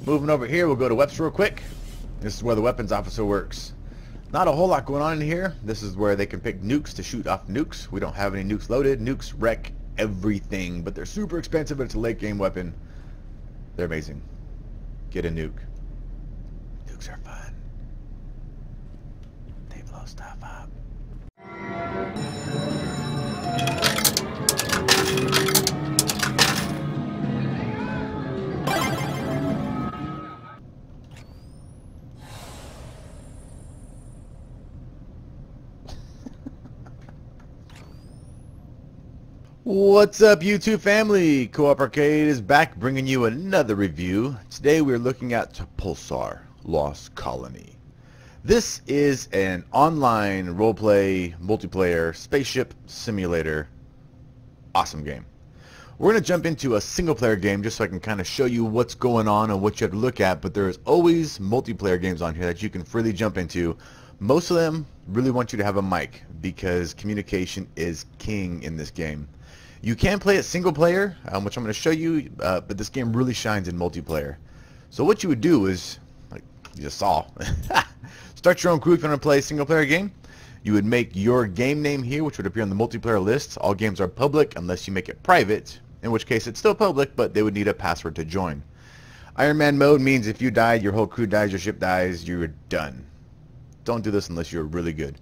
Moving over here, we'll go to Weapons real quick. This is where the weapons officer works. Not a whole lot going on in here. This is where they can pick nukes to shoot off nukes. We don't have any nukes loaded. Nukes wreck everything, but they're super expensive, but it's a late game weapon. They're amazing. Get a nuke. Nukes are fun. They blow stuff up. What's up, YouTube family? Co-op Arcade is back bringing you another review. Today we're looking at Pulsar, Lost Colony. This is an online roleplay, multiplayer, spaceship simulator. Awesome game. We're going to jump into a single player game just so I can kind of show you what's going on and what you have to look at, but there's always multiplayer games on here that you can freely jump into. Most of them really want you to have a mic because communication is king in this game. You can play it single player, which I'm going to show you, but this game really shines in multiplayer. So what you would do is, like you just saw, start your own crew if you want to play a single player game. You would make your game name here, which would appear on the multiplayer list. All games are public unless you make it private, in which case it's still public, but they would need a password to join. Iron Man mode means if you died, your whole crew dies, your ship dies, you're done. Don't do this unless you're really good.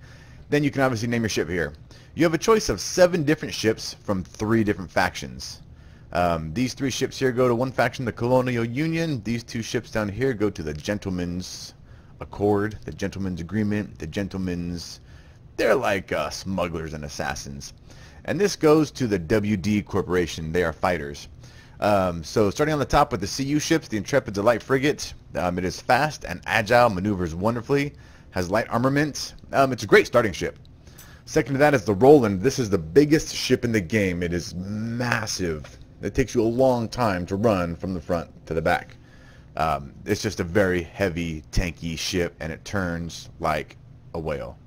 Then you can obviously name your ship here. You have a choice of 7 different ships from 3 different factions. These 3 ships here go to one faction, the Colonial Union. These 2 ships down here go to the Gentleman's Accord, the Gentleman's Agreement, the Gentleman's... They're like smugglers and assassins. And this goes to the WD Corporation. They are fighters. So starting on the top with the CU ships, the Intrepid's a light frigate. It is fast and agile, maneuvers wonderfully, has light armament. It's a great starting ship. Second to that is the Roland. This is the biggest ship in the game. It is massive. It takes you a long time to run from the front to the back. It's just a very heavy, tanky ship, and it turns like a whale.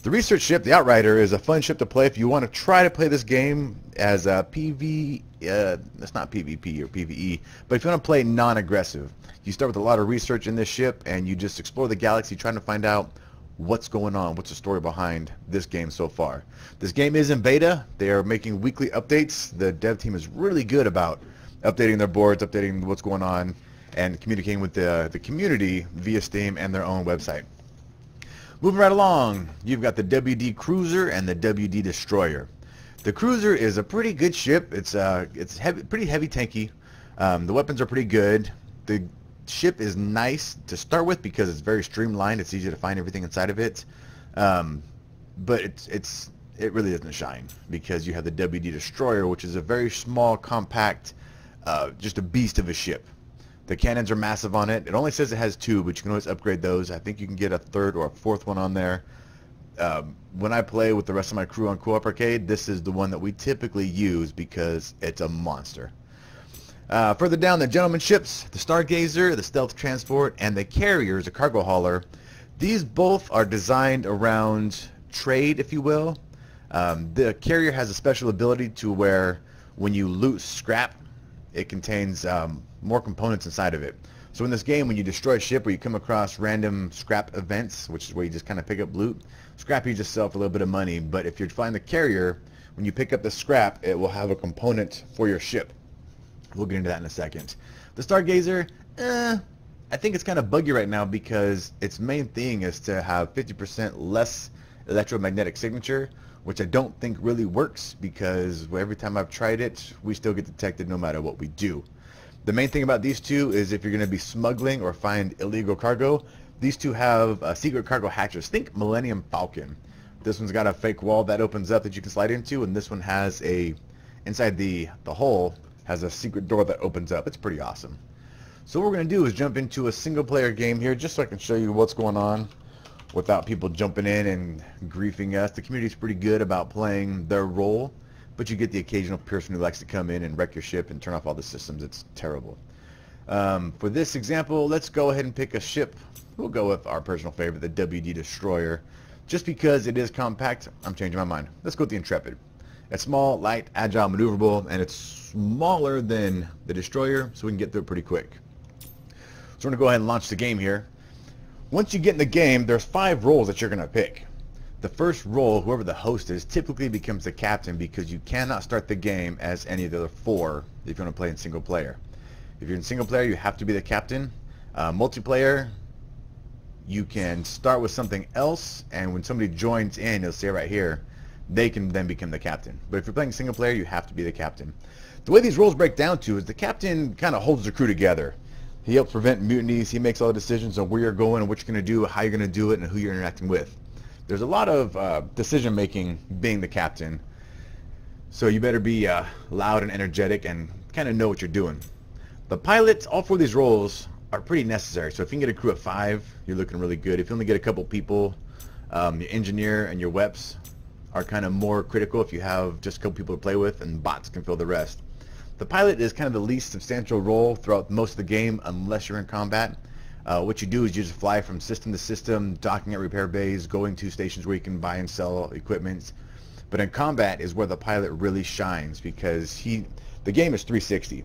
The research ship, the Outrider, is a fun ship to play if you want to try to play this game as a PV. It's not PvP or PvE, but if you want to play non-aggressive, you start with a lot of research in this ship, and you just explore the galaxy trying to find out what's going on, what's the story behind this game so far. This game is in beta. They are making weekly updates. The dev team is really good about updating their boards, updating what's going on, and communicating with the community via Steam and their own website. Moving right along, you've got the WD Cruiser and the WD Destroyer. The Cruiser is a pretty good ship. It's heavy, pretty heavy, tanky. The weapons are pretty good. The ship is nice to start with because it's very streamlined. It's easy to find everything inside of it, but it really doesn't shine because you have the WD Destroyer, which is a very small, compact, just a beast of a ship. The cannons are massive on it. It only says it has 2, but you can always upgrade those. I think you can get a 3rd or a 4th one on there. When I play with the rest of my crew on Co-op Arcade, this is the one that we typically use because it's a monster. Further down, the gentleman ships, the Stargazer, the Stealth Transport, and the Carrier is a cargo hauler. These both are designed around trade, if you will. The Carrier has a special ability to where when you loot scrap, it contains more components inside of it. So in this game, when you destroy a ship or you come across random scrap events, which is where you just kind of pick up loot, scrap you just sell for a little bit of money. But if you find the Carrier, when you pick up the scrap, it will have a component for your ship. We'll get into that in a second. The Stargazer, I think it's kind of buggy right now because its main thing is to have 50% less electromagnetic signature, which I don't think really works because every time I've tried it, we still get detected no matter what we do. The main thing about these 2 is if you're going to be smuggling or find illegal cargo, these 2 have secret cargo hatches. Think Millennium Falcon. This one's got a fake wall that opens up that you can slide into, and this one has inside the hole, has a secret door that opens up. It's pretty awesome. So what we're going to do is jump into a single player game here just so I can show you what's going on without people jumping in and griefing us. The community is pretty good about playing their role, but you get the occasional person who likes to come in and wreck your ship and turn off all the systems. It's terrible. For this example, let's go ahead and pick a ship. We'll go with our personal favorite, the WD Destroyer. Just because it is compact, I'm changing my mind. Let's go with the Intrepid. It's small, light, agile, maneuverable, and it's smaller than the Destroyer, so we can get through it pretty quick. So we're going to go ahead and launch the game here. Once you get in the game, there's 5 roles that you're going to pick. The first role, whoever the host is, typically becomes the captain because you cannot start the game as any of the other 4 if you want to play in single player. If you're in single player, you have to be the captain. Multiplayer, you can start with something else, and when somebody joins in, you'll see it right here, they can then become the captain. But if you're playing single player, you have to be the captain. The way these roles break down to is the captain kind of holds the crew together. He helps prevent mutinies. He makes all the decisions on where you're going and what you're going to do, how you're going to do it, and who you're interacting with. There's a lot of decision making being the captain, so you better be loud and energetic and kind of know what you're doing. The pilots, all 4 of these roles are pretty necessary. So if you can get a crew of 5, you're looking really good. If you only get a couple people, your engineer and your weps are kind of more critical if you have just a couple people to play with, and bots can fill the rest. The pilot is kind of the least substantial role throughout most of the game unless you're in combat. What you do is you just fly from system to system, docking at repair bays, going to stations where you can buy and sell equipment. But in combat is where the pilot really shines because the game is 360.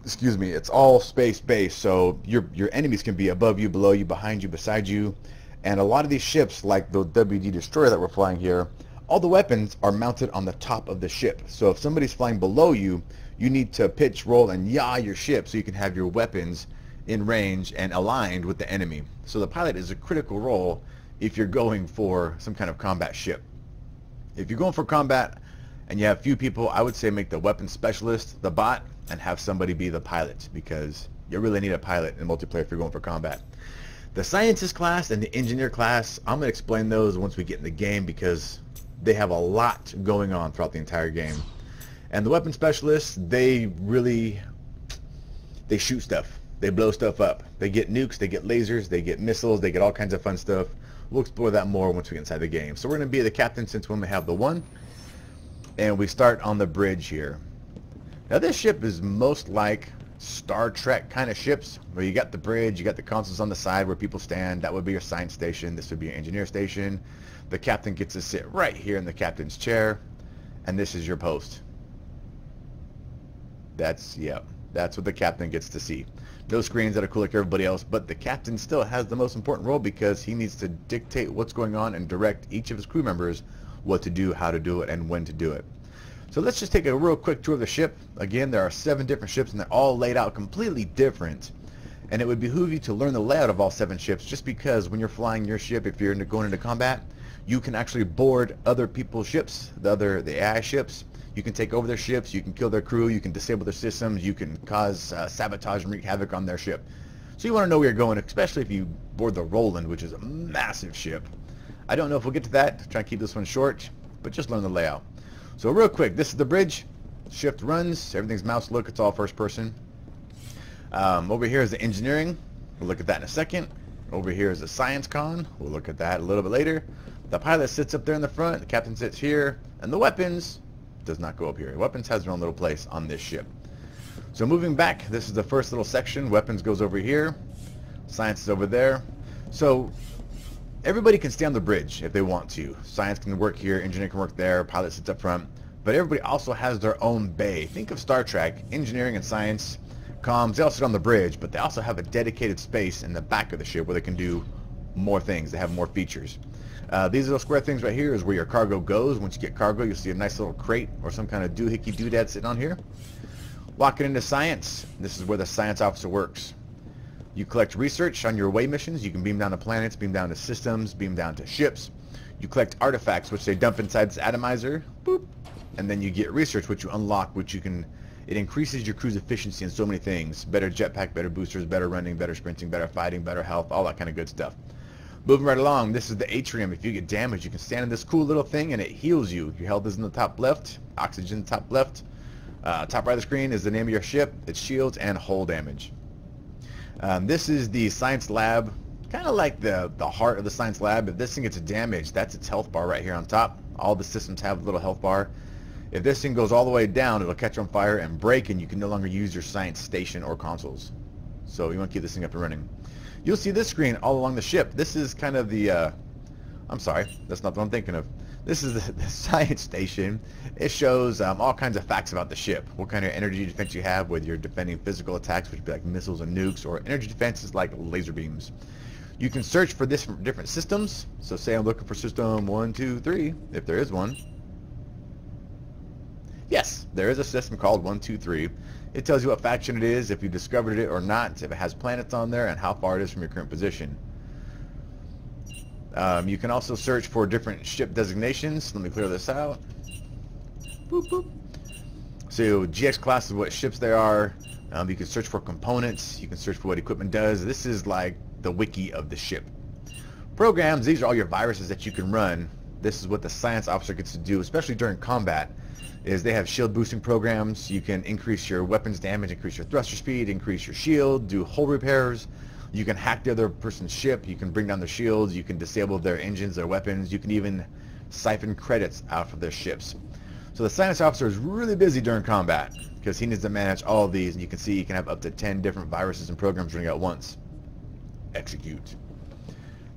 Excuse me, it's all space based, so your enemies can be above you, below you, behind you, beside you. And a lot of these ships, like the WD Destroyer that we're flying here, all the weapons are mounted on the top of the ship. So if somebody's flying below you, you need to pitch, roll, and yaw your ship so you can have your weapons in range and aligned with the enemy. So the pilot is a critical role if you're going for some kind of combat ship. If you're going for combat and you have few people, I would say make the weapon specialist the bot and have somebody be the pilot, because you really need a pilot in multiplayer if you're going for combat. The scientist class and the engineer class, I'm going to explain those once we get in the game because they have a lot going on throughout the entire game. And the weapon specialists, they shoot stuff. They blow stuff up. They get nukes, they get lasers, they get missiles, they get all kinds of fun stuff. We'll explore that more once we get inside the game. So we're going to be the captain since we only have the 1. And we start on the bridge here. Now this ship is most like Star Trek kind of ships, where you got the bridge, you got the consoles on the side where people stand. That would be your science station. This would be your engineer station. The captain gets to sit right here in the captain's chair. And this is your post. That's what the captain gets to see. No screens that are cool like everybody else, but the captain still has the most important role because he needs to dictate what's going on and direct each of his crew members what to do, how to do it, and when to do it. So let's just take a real quick tour of the ship. Again, there are 7 different ships and they're all laid out completely different. And it would behoove you to learn the layout of all 7 ships, just because when you're flying your ship, if you're going into combat, you can actually board other people's ships, the AI ships. You can take over their ships, you can kill their crew, you can disable their systems, you can cause sabotage and wreak havoc on their ship. So you want to know where you're going, especially if you board the Roland, which is a massive ship. I don't know if we'll get to that, try to keep this one short, but just learn the layout. So real quick, this is the bridge, shift runs, everything's mouse look, it's all first person. Over here is the engineering, we'll look at that in a second. Over here is the science con, we'll look at that a little bit later. The pilot sits up there in the front, the captain sits here, and the weapons does not go up here. Weapons has their own little place on this ship. So moving back, this is the first little section. Weapons goes over here. Science is over there. So everybody can stay on the bridge if they want to. Science can work here, engineering can work there, pilot sits up front. But everybody also has their own bay. Think of Star Trek. Engineering and science, comms, they all sit on the bridge, but they also have a dedicated space in the back of the ship where they can do more things. They have more features. These little square things right here is where your cargo goes. Once you get cargo, you'll see a nice little crate or some kind of doohickey doodad sitting on here. Walking into science, this is where the science officer works. You collect research on your away missions. You can beam down to planets, beam down to systems, beam down to ships. You collect artifacts, which they dump inside this atomizer. Boop. And then you get research, which you unlock, which you can... It increases your crew's efficiency in so many things. Better jetpack, better boosters, better running, better sprinting, better fighting, better health, all that kind of good stuff. Moving right along, this is the atrium. If you get damaged, you can stand in this cool little thing and it heals you. Your health is in the top left, oxygen top left. Top right of the screen is the name of your ship, its shields, and hull damage. This is the science lab, kind of like the heart of the science lab. If this thing gets damaged, that's its health bar right here on top. All the systems have a little health bar. If this thing goes all the way down, it'll catch on fire and break, and you can no longer use your science station or consoles. So you want to keep this thing up and running. You'll see this screen all along the ship. This is kind of the, I'm sorry, that's not what I'm thinking of. This is the science station. It shows all kinds of facts about the ship. What kind of energy defense you have, whether you're defending physical attacks, which would be like missiles and nukes, or energy defenses like laser beams. You can search for this from different systems. So say I'm looking for system 1, 2, 3, if there is one. Yes, there is a system called 1, 2, 3. It tells you what faction it is, if you discovered it or not, if it has planets on there, and how far it is from your current position. You can also search for different ship designations. Let me clear this out. Boop, boop. So GX class is what ships there are. You can search for components. You can search for what equipment does. This is like the wiki of the ship. Programs, these are all your viruses that you can run. This is what the science officer gets to do, especially during combat, is they have shield boosting programs. You can increase your weapons damage, increase your thruster speed, increase your shield, do hull repairs. You can hack the other person's ship. You can bring down their shields. You can disable their engines, their weapons. You can even siphon credits out of their ships. So the science officer is really busy during combat because he needs to manage all of these. And you can see you can have up to 10 different viruses and programs running at once. Execute.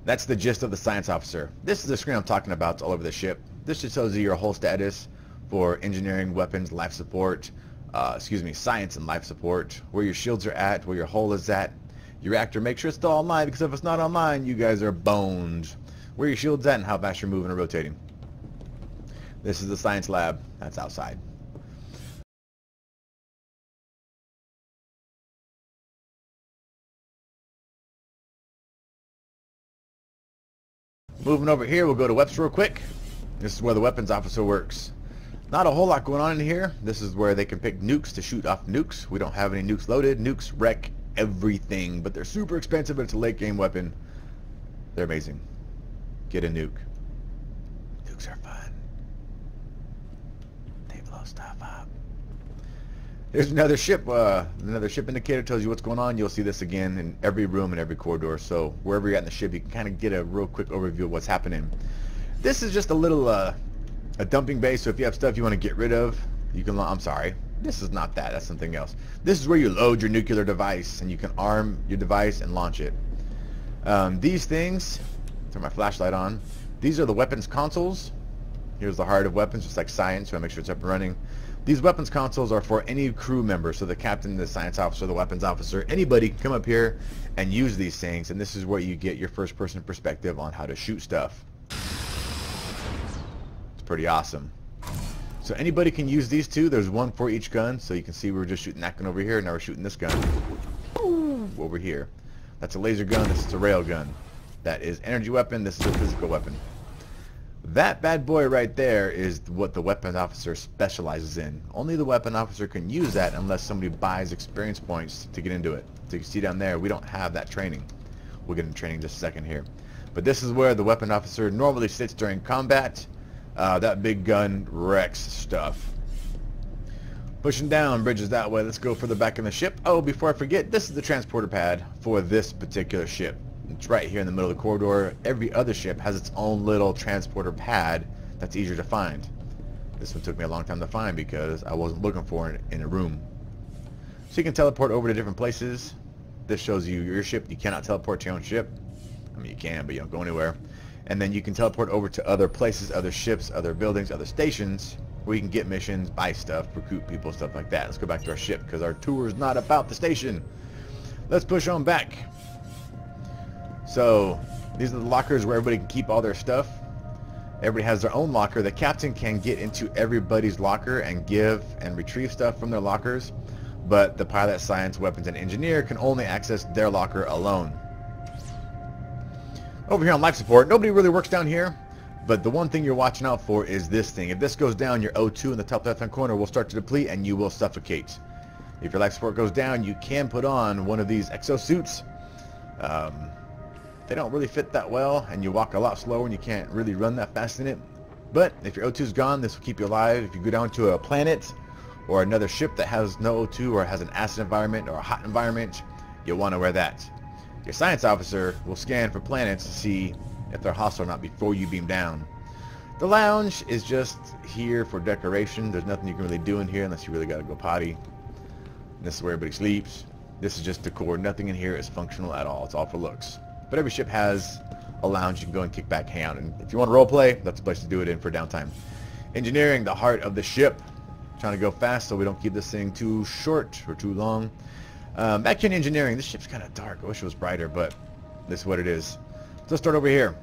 That's the gist of the science officer. This is the screen I'm talking about. It's all over the ship. This just tells you your whole status for engineering, weapons, life support, science and life support, where your shields are at, where your hull is at. Your reactor, make sure it's still online, because if it's not online, you guys are boned. Where your shield's at and how fast you're moving and rotating. This is the science lab. That's outside. Moving over here, we'll go to Weps real quick. This is where the weapons officer works. Not a whole lot going on in here. This is where they can pick nukes to shoot off nukes. We don't have any nukes loaded. Nukes wreck everything, but they're super expensive, but it's a late game weapon. They're amazing. Get a nuke. Nukes are fun. They blow stuff up. There's another ship. Another ship indicator tells you what's going on. You'll see this again in every room and every corridor. So wherever you're at in the ship, you can kind of get a real quick overview of what's happening. This is just a little a dumping base. So if you have stuff you want to get rid of, you can. I'm sorry. This is not that. That's something else. This is where you load your nuclear device, and you can arm your device and launch it. These things, turn my flashlight on. These are the weapons consoles. Here's the heart of weapons, just like science. So I make sure it's up and running. These weapons consoles are for any crew member. So the captain, the science officer, the weapons officer, anybody can come up here and use these things. And this is where you get your first-person perspective on how to shoot stuff. It's pretty awesome. So anybody can use these two. There's one for each gun. So you can see we were just shooting that gun over here. Now we're shooting this gun over here. That's a laser gun. This is a rail gun. That is energy weapon. This is a physical weapon. That bad boy right there is what the weapon officer specializes in. Only the weapon officer can use that unless somebody buys experience points to get into it. So you can see down there, we don't have that training. We'll get into training in just a second here. But this is where the weapon officer normally sits during combat. That big gun wrecks stuff. Pushing down, bridges that way. Let's go for the back of the ship. Oh, before I forget, this is the transporter pad for this particular ship. It's right here in the middle of the corridor. Every other ship has its own little transporter pad that's easier to find. This one took me a long time to find because I wasn't looking for it in a room. So you can teleport over to different places. This shows you your ship. You cannot teleport to your own ship. I mean, you can, but you don't go anywhere. And then you can teleport over to other places, other ships, other buildings, other stations, where you can get missions, buy stuff, recruit people, stuff like that. Let's go back to our ship because our tour is not about the station. Let's push on back. So these are the lockers where everybody can keep all their stuff. Everybody has their own locker. The captain can get into everybody's locker and give and retrieve stuff from their lockers, but the pilot, science, weapons, and engineer can only access their locker alone. Over here on life support, nobody really works down here, but the one thing you're watching out for is this thing. If this goes down, your O2 in the top left-hand corner will start to deplete and you will suffocate. If your life support goes down, you can put on one of these exosuits. They don't really fit that well, and you walk a lot slower and you can't really run that fast in it. But if your O2 is gone, this will keep you alive. If you go down to a planet or another ship that has no O2 or has an acid environment or a hot environment, you'll want to wear that. Your science officer will scan for planets to see if they're hostile or not before you beam down. The lounge is just here for decoration. There's nothing you can really do in here unless you really got to go potty. And this is where everybody sleeps. This is just decor. Nothing in here is functional at all. It's all for looks. But every ship has a lounge you can go and kick back, hang out, and if you want to role play, that's the place to do it in for downtime. Engineering, the heart of the ship. Trying to go fast so we don't keep this thing too short or too long. Back here in engineering, this ship's kind of dark. I wish it was brighter, but this is what it is. So let's start over here.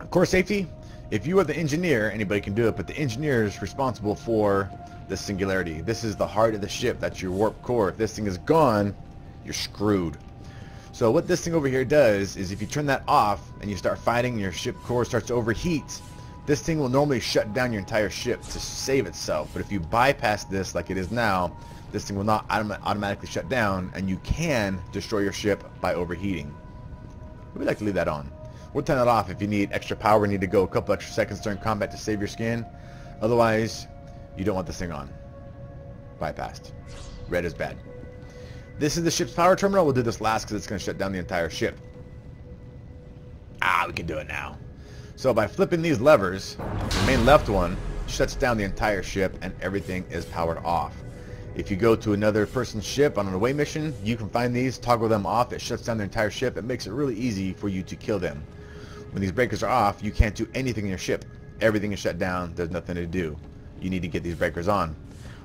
Core safety. If you are the engineer, anybody can do it, but the engineer is responsible for the singularity. This is the heart of the ship. That's your warp core. If this thing is gone, you're screwed. So what this thing over here does is if you turn that off and you start fighting and your ship core starts to overheat, this thing will normally shut down your entire ship to save itself. But if you bypass this like it is now, this thing will not automatically shut down, and you can destroy your ship by overheating. We like to leave that on. We'll turn that off if you need extra power, need to go a couple extra seconds during combat to save your skin. Otherwise, you don't want this thing on. Bypassed. Red is bad. This is the ship's power terminal. We'll do this last because it's going to shut down the entire ship. We can do it now. So by flipping these levers, the main left one shuts down the entire ship and everything is powered off. If you go to another person's ship on an away mission, you can find these, toggle them off, it shuts down their entire ship. It makes it really easy for you to kill them. When these breakers are off, you can't do anything in your ship. Everything is shut down, there's nothing to do. You need to get these breakers on.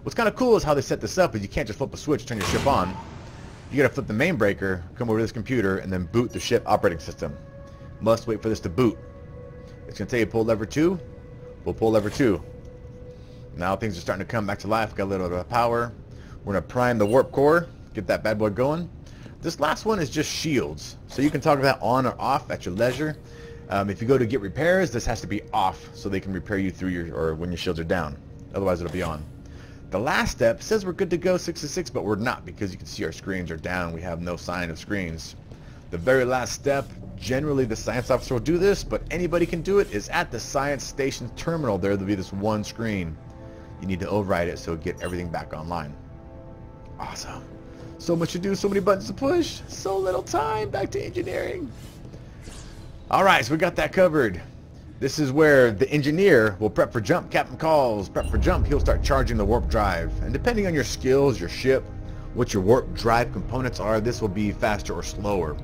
What's kind of cool is how they set this up is you can't just flip a switch, turn your ship on. You gotta flip the main breaker, come over to this computer, and then boot the ship operating system. Must wait for this to boot. It's going to tell you pull lever 2. We'll pull lever 2. Now things are starting to come back to life. Got a little bit of power. We're going to prime the warp core. Get that bad boy going. This last one is just shields. So you can toggle that on or off at your leisure. If you go to get repairs, this has to be off so they can repair you through your, or when your shields are down. Otherwise it'll be on. The last step says we're good to go 6 to 6, but we're not because you can see our screens are down. We have no sign of screens. The very last step, generally the science officer will do this, but anybody can do it, is at the science station terminal. There will be this one screen. You need to override it so get everything back online. Awesome. So much to do, so many buttons to push, so little time. Back to engineering. Alright, so we got that covered. This is where the engineer will prep for jump. Captain calls, prep for jump. He'll start charging the warp drive. And depending on your skills, your ship, what your warp drive components are, this will be faster or slower.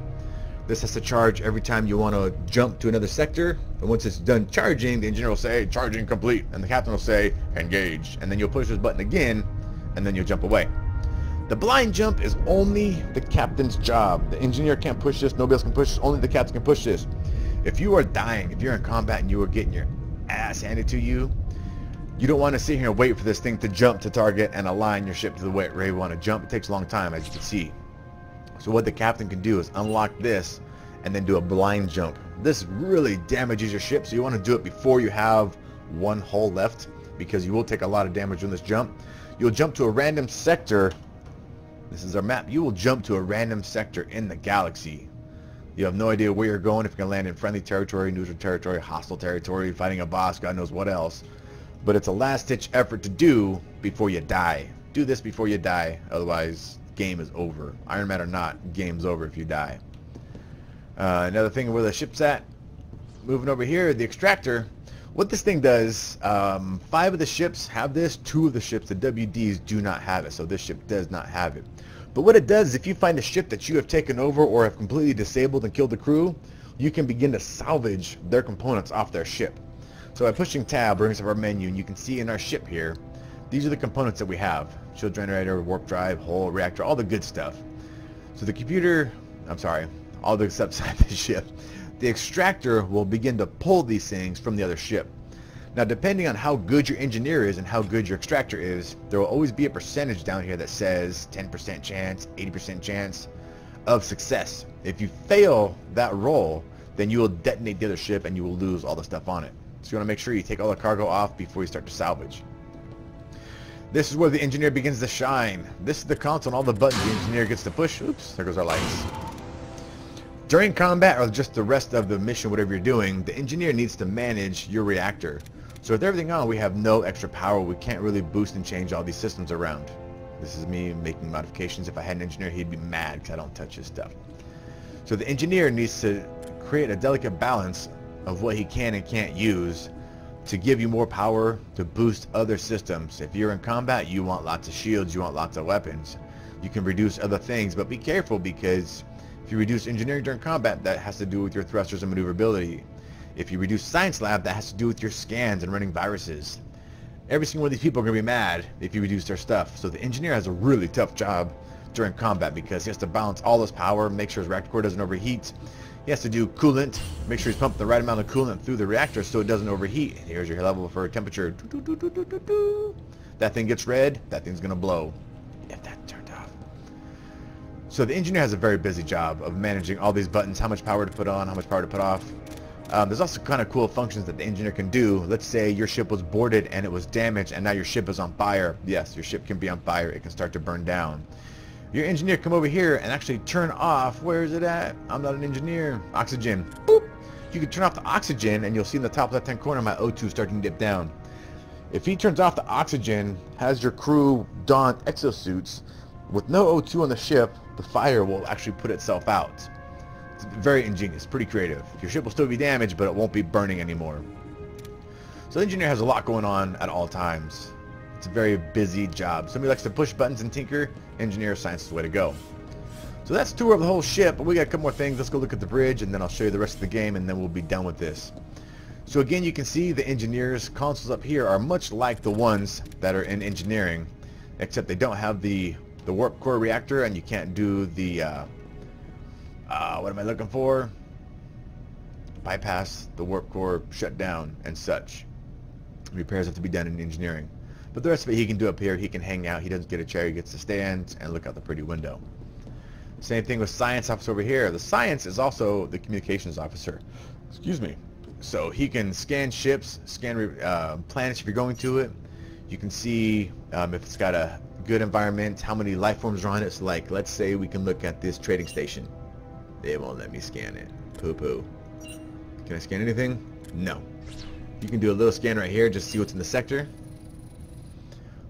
This has to charge every time you want to jump to another sector. And once it's done charging, the engineer will say, charging complete. And the captain will say, engage. And then you'll push this button again, and then you'll jump away. The blind jump is only the captain's job. The engineer can't push this. Nobody else can push this. Only the captain can push this. If you are dying, if you're in combat and you are getting your ass handed to you, you don't want to sit here and wait for this thing to jump to target and align your ship to the way you want to jump. It takes a long time, as you can see. So what the captain can do is unlock this and then do a blind jump. This really damages your ship, so you want to do it before you have one hull left, because you will take a lot of damage on this jump. You'll jump to a random sector. This is our map. You will jump to a random sector in the galaxy. You have no idea where you're going, if you're going to land in friendly territory, neutral territory, hostile territory, fighting a boss, God knows what else. But it's a last-ditch effort to do before you die. Do this before you die, otherwise game is over. Iron Man or not, game's over if you die. Another thing where the ship's at, moving over here, the extractor. What this thing does, 5 of the ships have this, 2 of the ships, the WDs, do not have it, so this ship does not have it. But what it does is if you find a ship that you have taken over or have completely disabled and killed the crew, you can begin to salvage their components off their ship. So by pushing tab brings up our menu, and you can see in our ship here, these are the components that we have. Shield generator, warp drive, hull, reactor, all the good stuff. So the computer, I'm sorry, all the stuff inside the ship. The extractor will begin to pull these things from the other ship. Now depending on how good your engineer is and how good your extractor is, there will always be a percentage down here that says 10% chance, 80% chance of success. If you fail that roll, then you will detonate the other ship and you will lose all the stuff on it. So you want to make sure you take all the cargo off before you start to salvage. This is where the engineer begins to shine. This is the console and all the buttons the engineer gets to push. Oops, there goes our lights. During combat or just the rest of the mission, whatever you're doing, the engineer needs to manage your reactor. So with everything on, we have no extra power. We can't really boost and change all these systems around. This is me making modifications. If I had an engineer, he'd be mad because I don't touch his stuff. So the engineer needs to create a delicate balance of what he can and can't use to give you more power to boost other systems. If you're in combat, you want lots of shields, you want lots of weapons. You can reduce other things, but be careful because If you reduce engineering during combat, that has to do with your thrusters and maneuverability. If you reduce science lab, that has to do with your scans and running viruses. Every single one of these people are going to be mad if you reduce their stuff. So the engineer has a really tough job during combat because he has to balance all his power, make sure his reactor core doesn't overheat. He has to do coolant, make sure he's pumping the right amount of coolant through the reactor so it doesn't overheat. Here's your level for temperature. That thing gets red, that thing's going to blow. If that turned off. So the engineer has a very busy job of managing all these buttons, how much power to put on, how much power to put off. There's also kind of cool functions that the engineer can do. Let's say your ship was boarded and it was damaged and now your ship is on fire. Yes, your ship can be on fire. It can start to burn down. Your engineer come over here and actually turn off, where is it at? I'm not an engineer. Oxygen. Boop. You can turn off the oxygen and you'll see in the top left hand corner my O2 starting to dip down. If he turns off the oxygen, has your crew don exosuits, with no O2 on the ship, the fire will actually put itself out. It's very ingenious, pretty creative. Your ship will still be damaged, but it won't be burning anymore. So the engineer has a lot going on at all times. It's a very busy job. Somebody likes to push buttons and tinker. Engineer science is the way to go. So that's a tour of the whole ship, but we got a couple more things. Let's go look at the bridge, and then I'll show you the rest of the game, and then we'll be done with this. So again, you can see the engineers' consoles up here are much like the ones that are in engineering, except they don't have the warp core reactor, and you can't do the what am I looking for? Bypass the warp core shutdown and such. Repairs have to be done in engineering. But the rest of it he can do up here. He can hang out. He doesn't get a chair. He gets to stand and look out the pretty window. Same thing with science officer over here. The science is also the communications officer. Excuse me. So he can scan ships, scan planets if you're going to it. You can see if it's got a good environment, how many life forms are on it. So like, let's say we can look at this trading station. They won't let me scan it. Poo-poo. Can I scan anything? No. You can do a little scan right here, just see what's in the sector.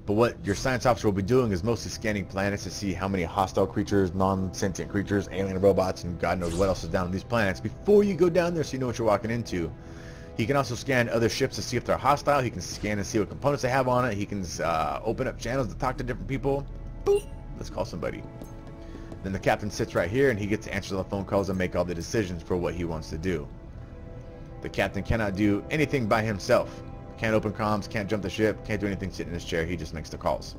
But what your science officer will be doing is mostly scanning planets to see how many hostile creatures, non-sentient creatures, alien robots, and God knows what else is down on these planets before you go down there so you know what you're walking into. He can also scan other ships to see if they're hostile. He can scan and see what components they have on it. He can open up channels to talk to different people. Boop. Let's call somebody. Then the captain sits right here and he gets to answer the phone calls and make all the decisions for what he wants to do. The captain cannot do anything by himself. Can't open comms, can't jump the ship, can't do anything sitting in his chair. He just makes the calls.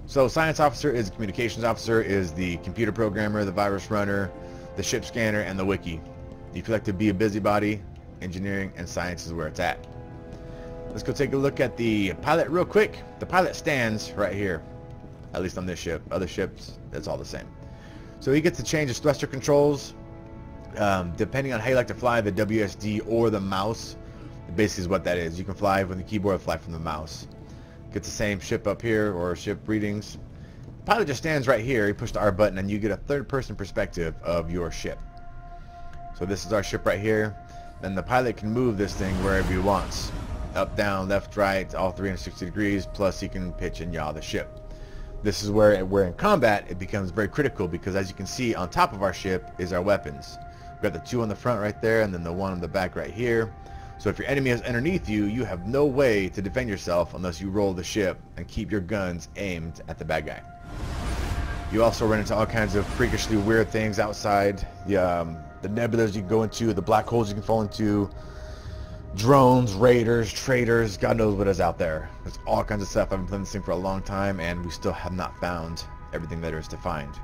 So science officer is the communications officer, is the computer programmer, the virus runner, the ship scanner, and the wiki. If you like to be a busybody, engineering and science is where it's at. Let's go take a look at the pilot real quick. The pilot stands right here, at least on this ship. Other ships, it's all the same. So he gets to change his thruster controls depending on how you like to fly, the WSD or the mouse. Basically is what that is. You can fly from the keyboard, fly from the mouse. Get the same ship up here or ship readings. The pilot just stands right here. You push the R button and you get a third-person perspective of your ship. So this is our ship right here. Then the pilot can move this thing wherever he wants. Up, down, left, right, all 360 degrees, plus he can pitch and yaw the ship. This is where in combat it becomes very critical because as you can see on top of our ship is our weapons. We've got the two on the front right there and then the one on the back right here. So if your enemy is underneath you, you have no way to defend yourself unless you roll the ship and keep your guns aimed at the bad guy. You also run into all kinds of freakishly weird things outside. The nebulas you can go into, the black holes you can fall into, drones, raiders, traitors, God knows what is out there. There's all kinds of stuff. I've been playing this thing for a long time and we still have not found everything there is to find.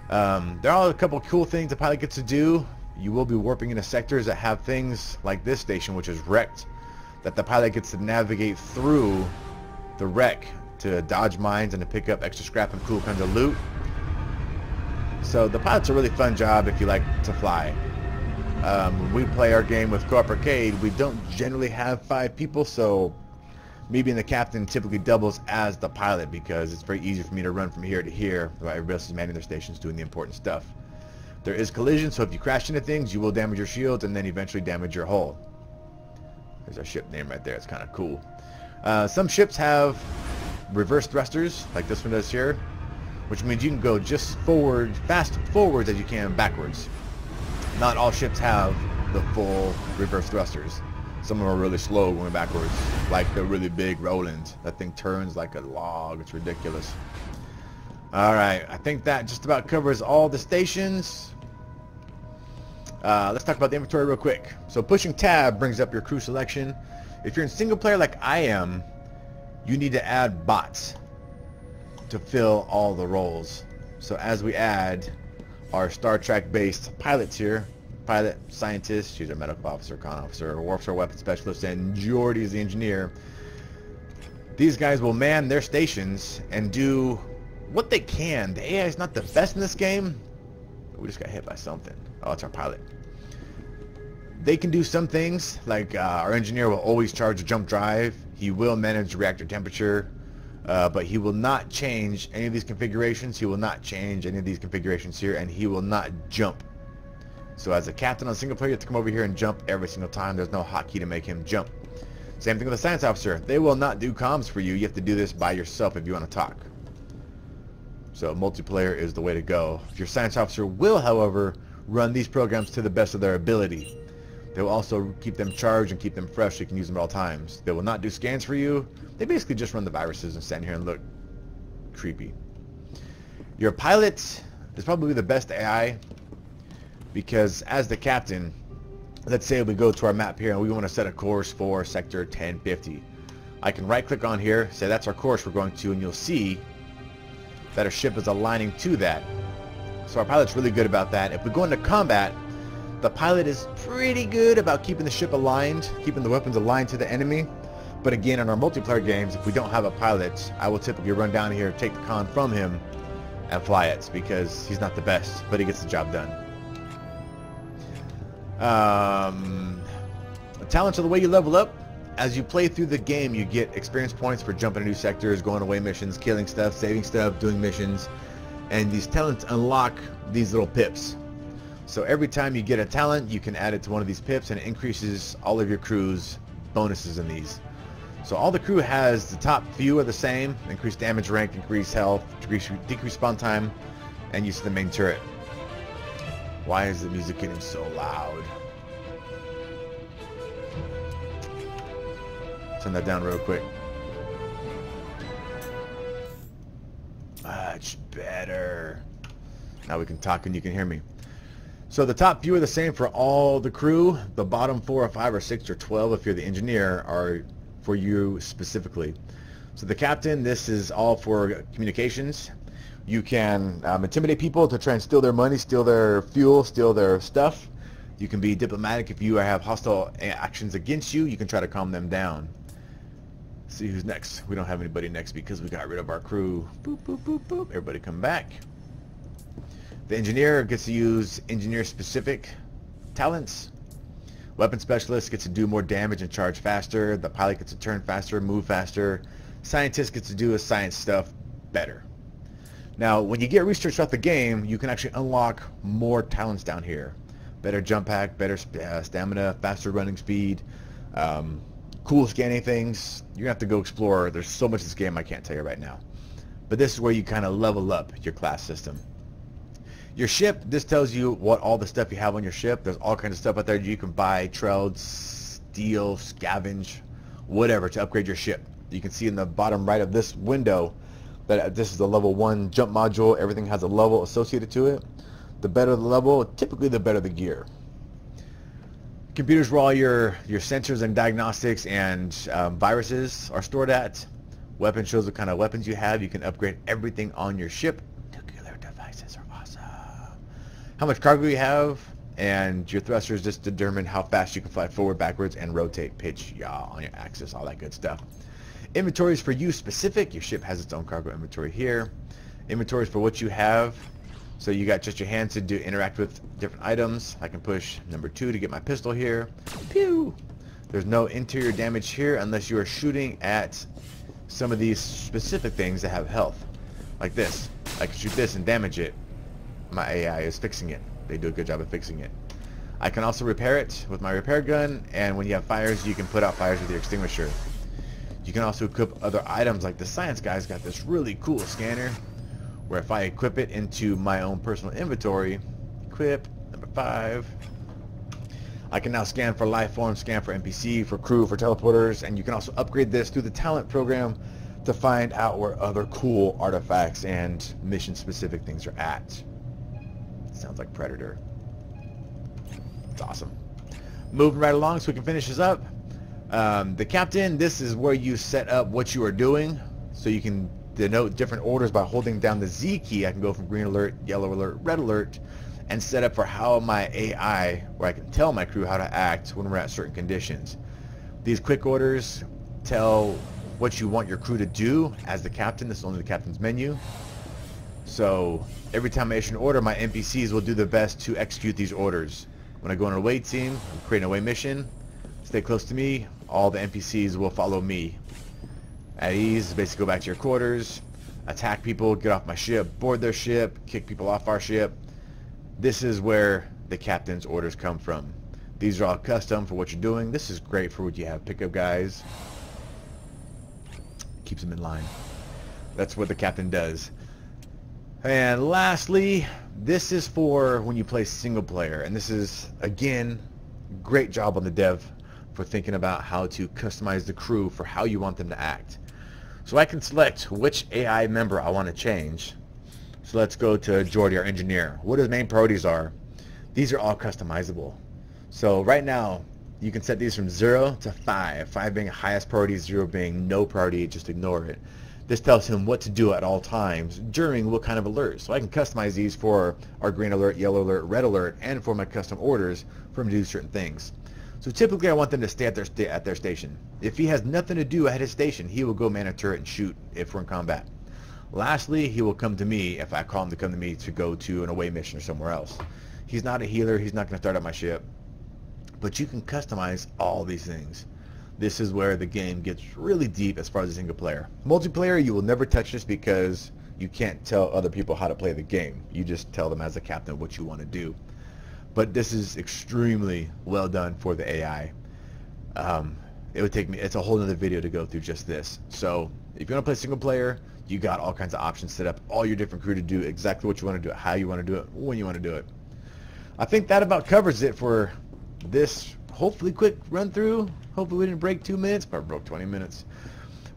There are a couple cool things the pilot gets to do. You will be warping into sectors that have things like this station, which is wrecked, that the pilot gets to navigate through the wreck to dodge mines and to pick up extra scrap and cool kinds of loot. So the pilot's a really fun job if you like to fly. When we play our game with Co-op Arcade, we don't generally have 5 people, so me being the captain typically doubles as the pilot because it's very easy for me to run from here to here while everybody else is manning their stations doing the important stuff. There is collision, so if you crash into things, you will damage your shields and then eventually damage your hull. There's our ship name right there. It's kind of cool. Some ships have reverse thrusters, like this one does here, which means you can go just fast forwards as you can backwards. Not all ships have the full reverse thrusters. Some of them are really slow going backwards, like the really big Roland. That thing turns like a log. It's ridiculous. Alright, I think that just about covers all the stations. Let's talk about the inventory real quick. So pushing tab brings up your crew selection. If you're in single player like I am, you need to add bots to fill all the roles. So as we add our Star Trek based pilots here, pilot, scientist, she's a medical officer, con officer, warfare weapons specialist, and Geordi is the engineer. These guys will man their stations and do what they can. The AI is not the best in this game. We just got hit by something. Oh, it's our pilot. They can do some things, like our engineer will always charge a jump drive. He will manage reactor temperature, but he will not change any of these configurations. He will not change any of these configurations here, and he will not jump. So as a captain on single player, you have to come over here and jump every single time. There's no hotkey to make him jump. Same thing with a science officer. They will not do comms for you. You have to do this by yourself if you want to talk. So multiplayer is the way to go. Your science officer will, however, run these programs to the best of their ability. They will also keep them charged and keep them fresh so you can use them at all times. They will not do scans for you. They basically just run the viruses and stand here and look creepy. Your pilot is probably the best AI because as the captain, let's say we go to our map here and we want to set a course for sector 1050. I can right click on here, say that's our course we're going to, and you'll see that our ship is aligning to that. So our pilot's really good about that. If we go into combat, the pilot is pretty good about keeping the ship aligned, keeping the weapons aligned to the enemy. But again, in our multiplayer games, if we don't have a pilot, I will typically run down here, take the con from him, and fly it, because he's not the best, but he gets the job done. Talents are the way you level up. As you play through the game, you get experience points for jumping to new sectors, going away missions, killing stuff, saving stuff, doing missions. And these talents unlock these little pips. So every time you get a talent, you can add it to one of these pips, and it increases all of your crew's bonuses in these. So all the crew has the top few are the same: increased damage rank, increased health, decreased spawn time, and use of the main turret. Why is the music getting so loud? Turn that down real quick. Much better. Now we can talk and you can hear me. So the top few are the same for all the crew. The bottom 4 or 5 or 6 or 12, if you're the engineer, are for you specifically. So the captain, this is all for communications. You can intimidate people to try and steal their money, steal their fuel, steal their stuff. You can be diplomatic if you have hostile actions against you. You can try to calm them down. See who's next. We don't have anybody next because we got rid of our crew. Boop, boop, boop, boop. Everybody come back. The engineer gets to use engineer-specific talents. Weapon specialist gets to do more damage and charge faster. The pilot gets to turn faster, move faster. Scientist gets to do his science stuff better. Now, when you get research throughout the game, you can actually unlock more talents down here. Better jump pack, better stamina, faster running speed, cool scanning things. You're going to have to go explore. There's so much in this game I can't tell you right now. But this is where you kind of level up your class system. Your ship, this tells you what all the stuff you have on your ship. There's all kinds of stuff out there you can buy, trade, steal, scavenge, whatever to upgrade your ship. You can see in the bottom right of this window that this is the level 1 jump module. Everything has a level associated to it. The better the level, typically the better the gear. Computers where all your sensors and diagnostics and viruses are stored at. Weapon shows what kind of weapons you have. You can upgrade everything on your ship. Nuclear devices are awesome. How much cargo you have, and your thrusters just determine how fast you can fly forward, backwards, and rotate, pitch, yaw on your axis, all that good stuff. Inventories for you specific. Your ship has its own cargo inventory here. Inventories for what you have. So you got just your hands to interact with different items. I can push number 2 to get my pistol here. Pew! There's no interior damage here unless you are shooting at some of these specific things that have health. Like this. I can shoot this and damage it. My AI is fixing it. They do a good job of fixing it. I can also repair it with my repair gun, and when you have fires, you can put out fires with your extinguisher. You can also equip other items, like the science guy's got this really cool scanner, where if I equip it into my own personal inventory, equip, number 5, I can now scan for life forms, scan for NPC, for crew, for teleporters, and you can also upgrade this through the talent program to find out where other cool artifacts and mission-specific things are at. Sounds like Predator. It's awesome. Moving right along so we can finish this up. The captain, this is where you set up what you are doing. So you can denote different orders by holding down the Z key. I can go from green alert, yellow alert, red alert, and set up for how my AI, where I can tell my crew how to act when we're at certain conditions. These quick orders tell what you want your crew to do as the captain. This is only the captain's menu. So every time I issue an order, my NPCs will do their best to execute these orders. When I go on an away team, I'm creating an away mission. Stay close to me. All the NPCs will follow me. At ease, basically go back to your quarters, attack people, get off my ship, board their ship, kick people off our ship. This is where the captain's orders come from. These are all custom for what you're doing. This is great for what you have pickup guys. Keeps them in line. That's what the captain does. And lastly, this is for when you play single player. And this is, again, great job on the dev for thinking about how to customize the crew for how you want them to act. So I can select which AI member I want to change. So let's go to Jordy, our engineer. What his main priorities are. These are all customizable. So right now, you can set these from 0 to 5. 5 being highest priority, 0 being no priority, just ignore it. This tells him what to do at all times during what kind of alerts. So I can customize these for our green alert, yellow alert, red alert, and for my custom orders for him to do certain things. So typically I want them to stay at their station. If he has nothing to do at his station, he will go man a turret and shoot if we're in combat. Lastly, he will come to me if I call him to come to me to go to an away mission or somewhere else. He's not a healer. He's not going to start up my ship. But you can customize all these things. This is where the game gets really deep as far as the single player. Multiplayer, you will never touch this because you can't tell other people how to play the game. You just tell them as a captain what you want to do. But this is extremely well done for the AI. It would take me, it's a whole other video to go through just this. So if you want to play single player, you got all kinds of options set up, all your different crew to do exactly what you want to do, how you want to do it, when you want to do it. I think that about covers it for this hopefully quick run through. Hopefully we didn't break 2 minutes, but broke 20 minutes.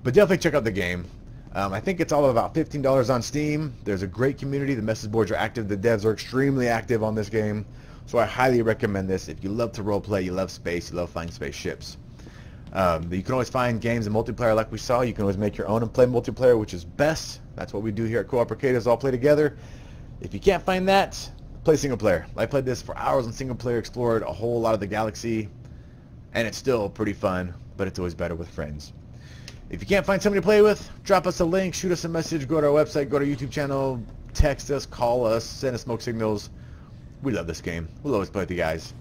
But definitely check out the game. I think it's all about $15 on Steam. There's a great community. The message boards are active. The devs are extremely active on this game. So I highly recommend this. If you love to roleplay, you love space, you love flying spaceships. You can always find games in multiplayer like we saw. You can always make your own and play multiplayer, which is best. That's what we do here at Co-op Arkade, is all play together. If you can't find that, play single player. I played this for hours on single player, explored a whole lot of the galaxy, and it's still pretty fun, but it's always better with friends. If you can't find somebody to play with, drop us a link, shoot us a message, go to our website, go to our YouTube channel, text us, call us, send us smoke signals. We love this game. We'll always play with you guys.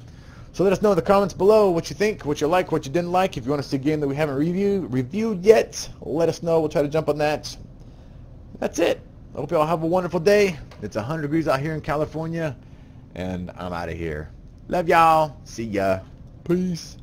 So let us know in the comments below what you think, what you like, what you didn't like. If you want to see a game that we haven't reviewed yet, let us know. We'll try to jump on that. That's it. I hope you all have a wonderful day. It's 100 degrees out here in California, and I'm out of here. Love y'all. See ya. Peace.